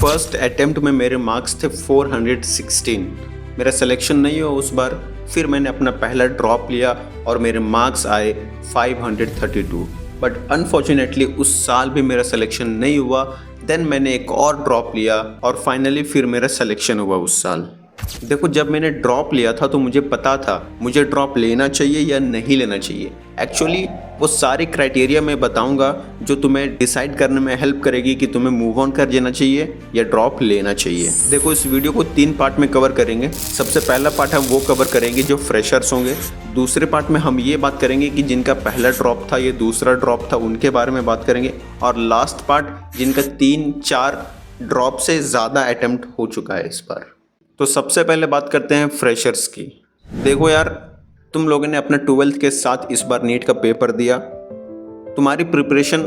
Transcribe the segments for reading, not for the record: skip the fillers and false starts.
First attempt में मेरे marks थे 416। मेरा सिलेक्शन नहीं हुआ उस बार। फिर मैंने अपना पहला ड्रॉप लिया और मेरे मार्क्स आए 532। बट अनफॉर्चुनेटली उस साल भी मेरा सिलेक्शन नहीं हुआ। देन मैंने एक और ड्रॉप लिया और फाइनली फिर मेरा सिलेक्शन हुआ उस साल। देखो, जब मैंने ड्रॉप लिया था तो मुझे पता था मुझे ड्रॉप लेना चाहिए या नहीं लेना चाहिए। एक्चुअली वो सारी क्राइटेरिया मैं बताऊंगा जो तुम्हें डिसाइड करने में हेल्प करेगी कि तुम्हें मूव ऑन कर देना चाहिए या ड्रॉप लेना चाहिए। देखो, इस वीडियो को 3 पार्ट में कवर करेंगे। सबसे पहला पार्ट हम वो कवर करेंगे जो फ्रेशर्स होंगे। दूसरे पार्ट में हम ये बात करेंगे कि जिनका पहला ड्रॉप था, ये दूसरा ड्रॉप था, उनके बारे में बात करेंगे। और लास्ट पार्ट जिनका 3-4 ड्रॉप से ज़्यादा अटेम्प्ट हो चुका है इस बार। तो सबसे पहले बात करते हैं फ्रेशर्स की। देखो यार, तुम लोगों ने अपना 12th के साथ इस बार नीट का पेपर दिया। तुम्हारी प्रिपरेशन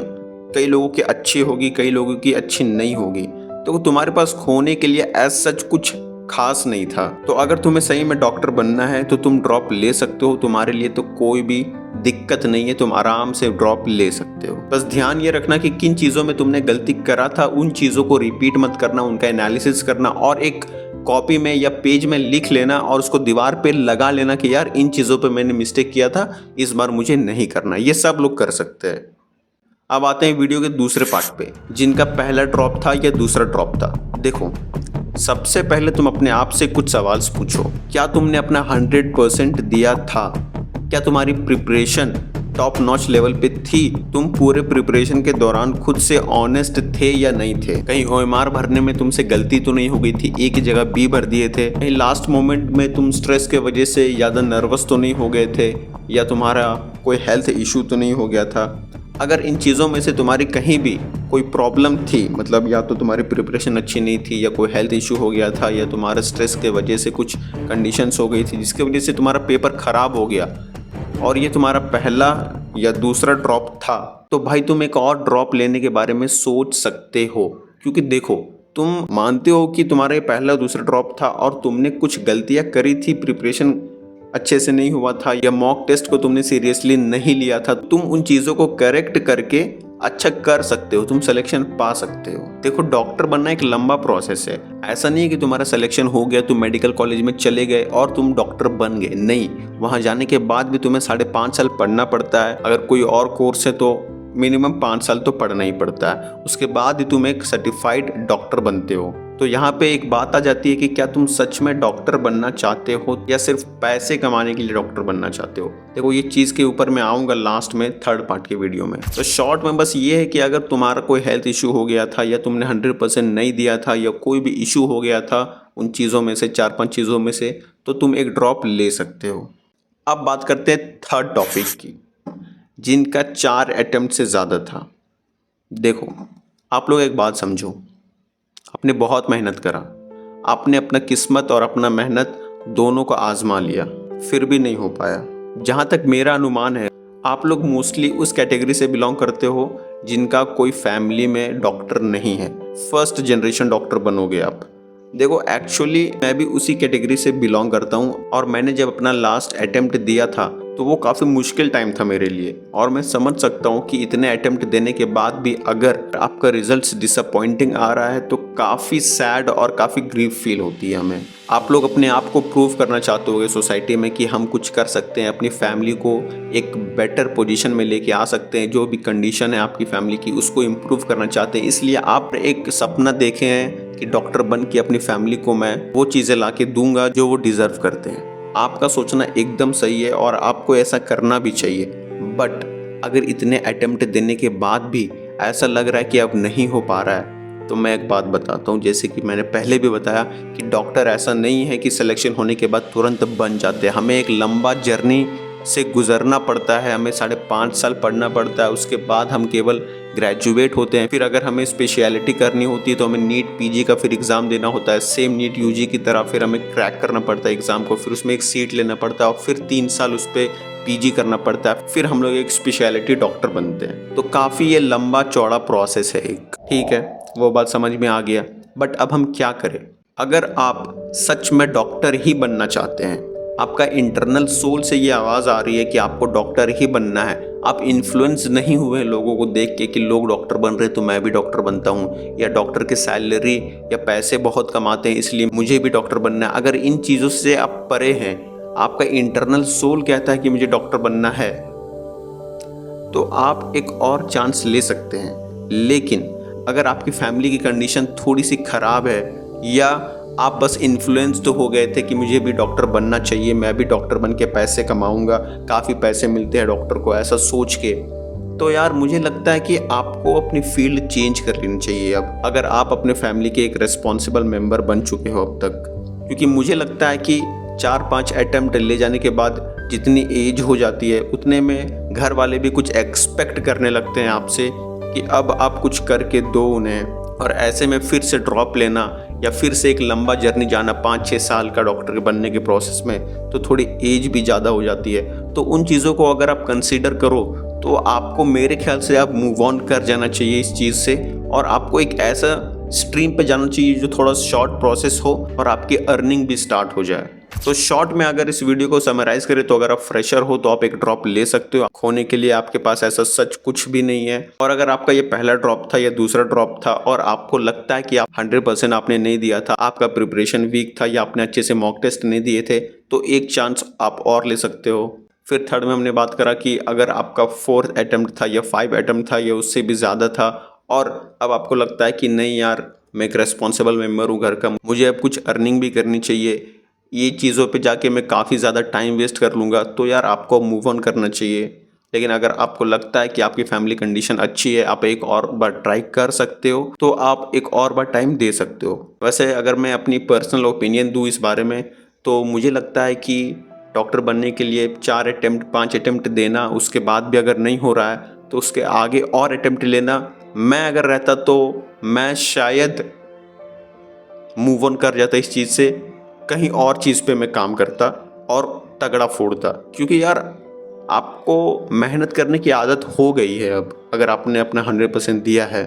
कई लोगों की अच्छी होगी, कई लोगों की अच्छी नहीं होगी। तो तुम्हारे पास खोने के लिए एज सच कुछ खास नहीं था। तो अगर तुम्हें सही में डॉक्टर बनना है तो तुम ड्रॉप ले सकते हो। तुम्हारे लिए तो कोई भी दिक्कत नहीं है, तुम आराम से ड्रॉप ले सकते हो। बस ध्यान ये रखना कि किन चीज़ों में तुमने गलती करा था उन चीज़ों को रिपीट मत करना, उनका एनालिसिस करना और एक कॉपी में या पेज में लिख लेना और उसको दीवार पे लगा लेना कि यार इन चीज़ों पे मैंने मिस्टेक किया था, इस बार मुझे नहीं करना। ये सब लोग कर सकते हैं। अब आते हैं वीडियो के दूसरे पार्ट पे, जिनका पहला ड्रॉप था या दूसरा ड्रॉप था। देखो, सबसे पहले तुम अपने आप से कुछ सवाल पूछो। क्या तुमने अपना 100% दिया था? क्या तुम्हारी प्रिपरेशन टॉप नॉच लेवल पे थी? तुम पूरे प्रिपरेशन के दौरान खुद से ऑनेस्ट थे या नहीं थे? कहीं OMR भरने में तुमसे गलती तो नहीं हो गई थी, एक जगह B भर दिए थे? कहीं लास्ट मोमेंट में तुम स्ट्रेस के वजह से ज़्यादा नर्वस तो नहीं हो गए थे, या तुम्हारा कोई हेल्थ इशू तो नहीं हो गया था? अगर इन चीज़ों में से तुम्हारी कहीं भी कोई प्रॉब्लम थी, मतलब या तो तुम्हारी प्रिपरेशन अच्छी नहीं थी, या कोई हेल्थ इशू हो गया था, या तुम्हारा स्ट्रेस के वजह से कुछ कंडीशंस हो गई थी जिसकी वजह से तुम्हारा पेपर ख़राब हो गया, और ये तुम्हारा पहला या दूसरा ड्रॉप था, तो भाई तुम एक और ड्रॉप लेने के बारे में सोच सकते हो। क्योंकि देखो, तुम मानते हो कि तुम्हारा पहला दूसरा ड्रॉप था और तुमने कुछ गलतियां करी थी, प्रिपरेशन अच्छे से नहीं हुआ था, या मॉक टेस्ट को तुमने सीरियसली नहीं लिया था। तुम उन चीज़ों को करेक्ट करके अच्छा कर सकते हो, तुम सिलेक्शन पा सकते हो। देखो, डॉक्टर बनना एक लंबा प्रोसेस है। ऐसा नहीं है कि तुम्हारा सिलेक्शन हो गया, तुम मेडिकल कॉलेज में चले गए और तुम डॉक्टर बन गए। नहीं, वहाँ जाने के बाद भी तुम्हें 5.5 साल पढ़ना पड़ता है। अगर कोई और कोर्स है तो मिनिमम 5 साल तो पढ़ना ही पड़ता है। उसके बाद ही तुम एक सर्टिफाइड डॉक्टर बनते हो। तो यहाँ पे एक बात आ जाती है कि क्या तुम सच में डॉक्टर बनना चाहते हो या सिर्फ पैसे कमाने के लिए डॉक्टर बनना चाहते हो? देखो, ये चीज़ के ऊपर मैं आऊँगा लास्ट में, 3rd पार्ट के वीडियो में। तो शॉर्ट में बस ये है कि अगर तुम्हारा कोई हेल्थ इशू हो गया था, या तुमने 100% नहीं दिया था, या कोई भी इशू हो गया था उन चीज़ों में से, 4-5 चीज़ों में से, तो तुम एक ड्रॉप ले सकते हो। अब बात करते हैं 3rd टॉपिक की, जिनका 4 अटेम्प्ट से ज़्यादा था। देखो, आप लोग एक बात समझो, आपने बहुत मेहनत करा, आपने अपना किस्मत और अपना मेहनत दोनों को आजमा लिया, फिर भी नहीं हो पाया। जहाँ तक मेरा अनुमान है, आप लोग मोस्टली उस कैटेगरी से बिलोंग करते हो जिनका कोई फैमिली में डॉक्टर नहीं है। फर्स्ट जनरेशन डॉक्टर बनोगे आप। देखो, एक्चुअली मैं भी उसी कैटेगरी से बिलोंग करता हूँ, और मैंने जब अपना लास्ट अटेम्प्ट दिया था तो वो काफ़ी मुश्किल टाइम था मेरे लिए। और मैं समझ सकता हूँ कि इतने अटेम्प्ट देने के बाद भी अगर आपका रिजल्ट्स डिसअपॉइंटिंग आ रहा है तो काफ़ी सैड और काफ़ी ग्रीफ फील होती है हमें। आप लोग अपने आप को प्रूव करना चाहते होगे सोसाइटी में कि हम कुछ कर सकते हैं, अपनी फैमिली को एक बेटर पोजीशन में लेके आ सकते हैं। जो भी कंडीशन है आपकी फैमिली की, उसको इम्प्रूव करना चाहते हैं। इसलिए आप एक सपना देखे हैं कि डॉक्टर बन के अपनी फैमिली को मैं वो चीज़ें ला के दूंगा जो वो डिज़र्व करते हैं। आपका सोचना एकदम सही है और आपको ऐसा करना भी चाहिए। बट अगर इतने अटेम्प्ट देने के बाद भी ऐसा लग रहा है कि अब नहीं हो पा रहा है, तो मैं एक बात बताता हूँ। जैसे कि मैंने पहले भी बताया कि डॉक्टर ऐसा नहीं है कि सिलेक्शन होने के बाद तुरंत बन जाते हैं। हमें एक लंबा जर्नी से गुजरना पड़ता है, हमें 5.5 साल पढ़ना पड़ता है। उसके बाद हम केवल ग्रेजुएट होते हैं। फिर अगर हमें स्पेशलिटी करनी होती है तो हमें नीट पीजी का फिर एग्ज़ाम देना होता है, सेम नीट यूजी की तरह। फिर हमें क्रैक करना पड़ता है एग्ज़ाम को, फिर उसमें एक सीट लेना पड़ता है, और फिर 3 साल उस पर पीजी करना पड़ता है। फिर हम लोग एक स्पेशलिटी डॉक्टर बनते हैं। तो काफ़ी ये लंबा चौड़ा प्रोसेस है एक। ठीक है, वो बात समझ में आ गया। बट अब हम क्या करें? अगर आप सच में डॉक्टर ही बनना चाहते हैं आपका इंटरनल सोल से ये आवाज़ आ रही है कि आपको डॉक्टर ही बनना है। आप इन्फ्लुएंस नहीं हुए लोगों को देख के कि लोग डॉक्टर बन रहे तो मैं भी डॉक्टर बनता हूँ, या डॉक्टर की सैलरी या पैसे बहुत कमाते हैं इसलिए मुझे भी डॉक्टर बनना है। अगर इन चीज़ों से आप परे हैं, आपका इंटरनल सोल कहता है कि मुझे डॉक्टर बनना है, तो आप एक और चांस ले सकते हैं। लेकिन अगर आपकी फैमिली की कंडीशन थोड़ी सी ख़राब है, या आप बस इन्फ्लुएंस तो हो गए थे कि मुझे भी डॉक्टर बनना चाहिए, मैं भी डॉक्टर बन के पैसे कमाऊंगा, काफ़ी पैसे मिलते हैं डॉक्टर को, ऐसा सोच के, तो यार मुझे लगता है कि आपको अपनी फील्ड चेंज कर लेनी चाहिए अब, अगर आप अपने फैमिली के एक रिस्पॉन्सिबल मेंबर बन चुके हो अब तक। क्योंकि मुझे लगता है कि 4-5 अटेम्प्ट ले जाने के बाद जितनी एज हो जाती है उतने में घर वाले भी कुछ एक्सपेक्ट करने लगते हैं आपसे कि अब आप कुछ करके दो उन्हें, और ऐसे में फिर से ड्रॉप लेना या फिर से एक लंबा जर्नी जाना 5-6 साल का डॉक्टर बनने के प्रोसेस में, तो थोड़ी एज भी ज़्यादा हो जाती है। तो उन चीज़ों को अगर आप कंसीडर करो तो आपको मेरे ख्याल से आप मूव ऑन कर जाना चाहिए इस चीज़ से, और आपको एक ऐसा स्ट्रीम पे जाना चाहिए जो थोड़ा शॉर्ट प्रोसेस हो और आपकी अर्निंग भी स्टार्ट हो जाए। तो शॉर्ट में अगर इस वीडियो को समराइज़ करें तो अगर आप फ्रेशर हो तो आप एक ड्रॉप ले सकते हो, खोने के लिए आपके पास ऐसा सच कुछ भी नहीं है। और अगर आपका ये पहला ड्रॉप था या दूसरा ड्रॉप था और आपको लगता है कि आप 100% आपने नहीं दिया था, आपका प्रिपरेशन वीक था या आपने अच्छे से मॉक टेस्ट नहीं दिए थे, तो एक चांस आप और ले सकते हो। फिर थर्ड में हमने बात करा कि अगर आपका 4th अटेम्प्ट था या 5 अटेम्प्ट था या उससे भी ज़्यादा था, और अब आपको लगता है कि नहीं यार मैं एक रेस्पॉन्सिबल मेम्बर हूँ घर का, मुझे अब कुछ अर्निंग भी करनी चाहिए, ये चीज़ों पे जाके मैं काफ़ी ज़्यादा टाइम वेस्ट कर लूँगा, तो यार आपको मूव ऑन करना चाहिए। लेकिन अगर आपको लगता है कि आपकी फैमिली कंडीशन अच्छी है, आप एक और बार ट्राई कर सकते हो, तो आप एक और बार टाइम दे सकते हो। वैसे अगर मैं अपनी पर्सनल ओपिनियन दूँ इस बारे में, तो मुझे लगता है कि डॉक्टर बनने के लिए 4 अटेम्प्ट 5 अटेम्प्ट देना, उसके बाद भी अगर नहीं हो रहा है तो उसके आगे और अटेम्प्ट लेना। मैं अगर रहता तो मैं शायद मूव ऑन कर जाता इस चीज़ से, कहीं और चीज़ पे मैं काम करता और तगड़ा फोड़ता। क्योंकि यार आपको मेहनत करने की आदत हो गई है अब, अगर आपने अपना 100% दिया है,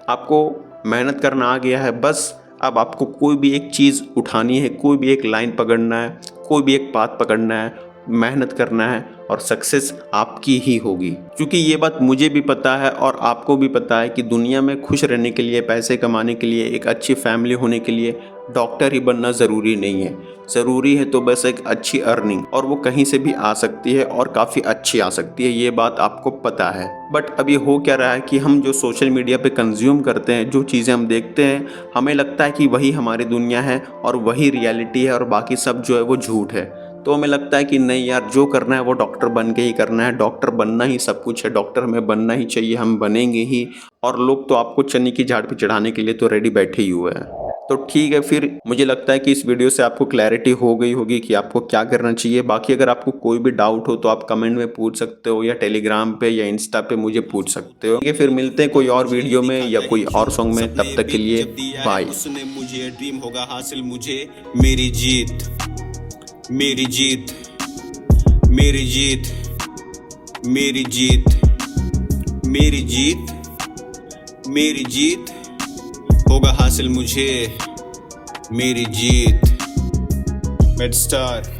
आपको मेहनत करना आ गया है, बस अब आपको कोई भी एक चीज़ उठानी है, कोई भी एक लाइन पकड़ना है, कोई भी एक पाथ पकड़ना है, मेहनत करना है और सक्सेस आपकी ही होगी। क्योंकि ये बात मुझे भी पता है और आपको भी पता है कि दुनिया में खुश रहने के लिए, पैसे कमाने के लिए, एक अच्छी फैमिली होने के लिए डॉक्टर ही बनना ज़रूरी नहीं है। ज़रूरी है तो बस एक अच्छी अर्निंग, और वो कहीं से भी आ सकती है और काफ़ी अच्छी आ सकती है, ये बात आपको पता है। बट अभी हो क्या रहा है कि हम जो सोशल मीडिया पे कंज्यूम करते हैं, जो चीज़ें हम देखते हैं, हमें लगता है कि वही हमारी दुनिया है और वही रियलिटी है और बाकी सब जो है वो झूठ है। तो हमें लगता है कि नहीं यार, जो करना है वो डॉक्टर बन के ही करना है, डॉक्टर बनना ही सब कुछ है, डॉक्टर हमें बनना ही चाहिए, हम बनेंगे ही, और लोग तो आपको चने की झाड़ पे चढ़ाने के लिए तो रेडी बैठे ही हुए हैं। तो ठीक है, फिर मुझे लगता है कि इस वीडियो से आपको क्लैरिटी हो गई होगी कि आपको क्या करना चाहिए। बाकी अगर आपको कोई भी डाउट हो तो आप कमेंट में पूछ सकते हो, या टेलीग्राम पे या इंस्टा पे मुझे पूछ सकते हो। ठीक है, फिर मिलते हैं कोई और वीडियो में या कोई और सॉन्ग में, तब तक के लिए बाय। उसने मुझे ड्रीम होगा हासिल, मुझे मेरी जीत, मेरी जीत, मेरी जीत, मेरी जीत, मेरी जीत, मेरी जीत होगा हासिल मुझे, मेरी जीत। मेडस्टार।